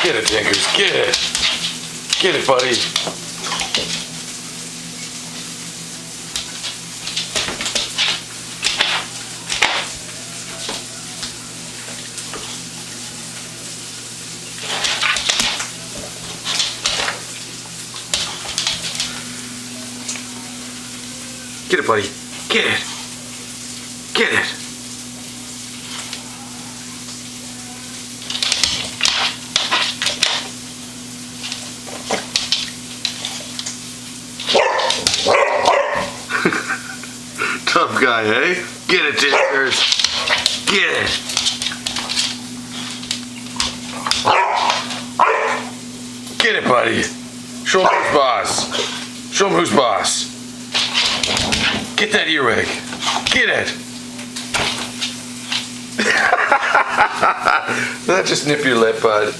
Get it, Tinkers. Get it. Get it, buddy. Get it, buddy. Get it. Get it. Tough guy, eh? Get it, Tinkers. Get it. Get it, buddy. Show him who's boss. Show him who's boss. Get that earwig. Get it. Did that just nip your lip, bud?